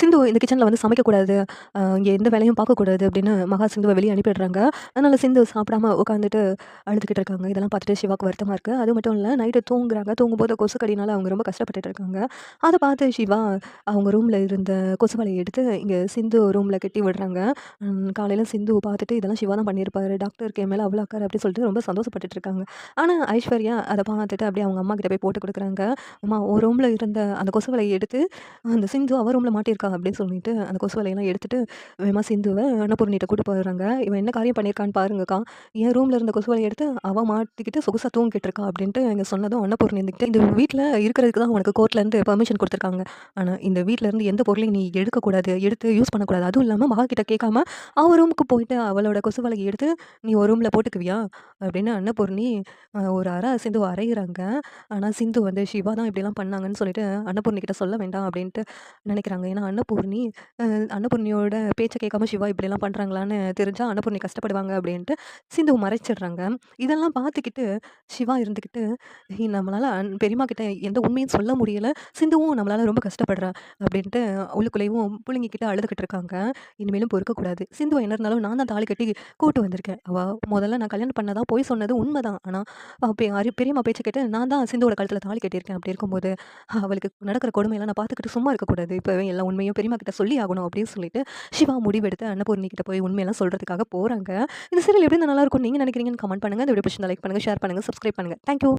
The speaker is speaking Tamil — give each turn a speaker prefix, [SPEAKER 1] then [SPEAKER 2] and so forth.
[SPEAKER 1] சிந்து இந்த கிச்சன்ல வந்து சமைக்கக்கூடாது. இங்க எந்த வேலையும் பார்க்கக்கூடாது அப்படின்னு மகா சிந்துவ வெளிய அனுப்பிடுறாங்க. அதனால சிந்து சாப்பிடாம உட்காந்துட்டு அழுதுகிட்டு இருக்காங்க. இதெல்லாம் பார்த்துட்டு சிவாவுக்கு வருத்தமா இருக்கு. அது மட்டும் இல்ல நைட்டு தூங்குறாங்க. தூங்கும்போது கொசுக்கடினால அவங்க ரொம்ப கஷ்டப்பட்டுட்டு இருக்காங்க. அத பார்த்து சிவா அவங்க ரூம்ல இருந்த கொசு வலைய எடுத்து இங்க சிந்து ரூம்ல கட்டி விடுறாங்க. காலையில சிந்து பார்த்துட்டு இதெல்லாம் சிவா தான் பண்ணியிருப்பாரு. டாக்டருக்கு என் மேல அவ்வளோ அக்கறை அப்படின்னு சொல்லிட்டு ரொம்ப சந்தோஷப்பட்டுட்டு இருக்காங்க. ஆனா ஐஸ்வர்யா அத பார்த்துட்டு அப்படியே அவங்க அம்மா கிட்ட போய் போட்டு குடுக்குறாங்க. அம்மா உன் ரூம்ல இருந்த அந்த கொசு வலைய எடுத்து அந்த சிந்து அவ ரூம்ல மாட்டியிருக்கா அப்படின்னு சொல்லிட்டு அந்த கொசு வலையெல்லாம் எடுத்துட்டு வேகமா சிந்துவ அன்னபூர்ணிட்ட கூட்டு போயிடுறாங்க. இவன் என்ன காரியம் பண்ணியிருக்கான்னு பாருங்கக்கா. என் ரூம்ல இருந்த கொசு வலைய எடுத்து அவ மாட்டிக்கிட்டு சொகுசா தூங்கிட்டு இருக்கா அப்படின்ட்டு இங்க சொன்னதும் அன்னபூர்ணி இருந்துகிட்டு இந்த வீட்ல இருக்கிறதுக்கு தான் உனக்கு கோர்ட்ல இருந்து பெர்மிஷன் குடுத்துருக்காங்க. ஆனா இந்த வீட்ல இருந்து எந்த பொருளையும் நீ எடுக்கக்கூடாது. எடுத்து யூஸ் பண்ணக்கூடாது. அதுவும் இல்லாம மகா கிட்ட கேட்காம அவ ரூமுக்கு போயிட்டு அவளோட கொசு வலைய எடுத்து நீ ஒரு ரூம்ல போட்டுக்குவியா? அப்படின்னு அன்னபூர்ணி ஒரு அறை சிந்துவ அறையிறாங்க. ஆனா சிந்து வந்து சிவா தான் இப்படிலாம் பண்ணாங்கன்னு சொல்லிட்டு அன்னபூர்ணி கிட்ட சொல்ல வேண்டாம் அப்படின்ட்டு நினைக்கிறாங்க. ஏன்னா அன்னபூர்ணியோட பேச்ச கேட்காம சிவா இப்படிலாம் பண்றாங்களான்னு தெரிஞ்சா அன்னபூர்ணி கஷ்டப்படுவாங்க அப்படின்ட்டு சிந்துவ மறைச்சிடுறாங்க. இதெல்லாம் பார்த்துக்கிட்டு சிவா இருந்துக்கிட்டு நம்மளால பெரியம்மா கிட்ட எந்த உண்மையும் சொல்ல முடியல. சிந்துவும் நம்மளால ரொம்ப கஷ்டப்படுறா அப்படின்ட்டு உள்ளுக்குள்ளேயும் புழுங்கிக்கிட்டு அழுதுகிட்டு இருக்காங்க. இனிமேலும் பொறுக்கக்கூடாது. சிந்துவ என்ன இருந்தாலும் நான் தான் தாலி கட்டி கூட்டு வந்திருக்கேன். முதல்ல நான் கல்யாணம் பண்ணதா பொய் சொன்னது உண்மதான். ஆனா பெரியம்மா பேச்ச கேட்டு நான் தான் சிந்துவோட கழுத்துல தாலி கட்டியிருக்கேன். அப்படி இருக்கும்போது அவளுக்கு நடக்கிற கொடுமையெல்லாம் நான் பார்த்துக்கிட்டு சும்மா இருக்கக்கூடாது. இப்பவே எல்லா உண்மையும் பெரியம்மா கிட்ட சொல்லி ஆகணும் அப்படின்னு சொல்லிட்டு சிவா முடிவெடுத்து அன்னபூர்ணி கிட்ட போய் உண்மையெல்லாம் சொல்றதுக்காக போறாங்க. இந்த சீரியல் எப்படி நல்லாருக்கும்னு நீங்க நினைக்கிறீங்கன்னு கமெண்ட் பண்ணுங்க. இந்த வீடியோ பிடிச்சிருந்தா லைக் பண்ணுங்க, ஷேர் பண்ணுங்க, சப்ஸ்கிரைப் பண்ணுங்க. Thank you.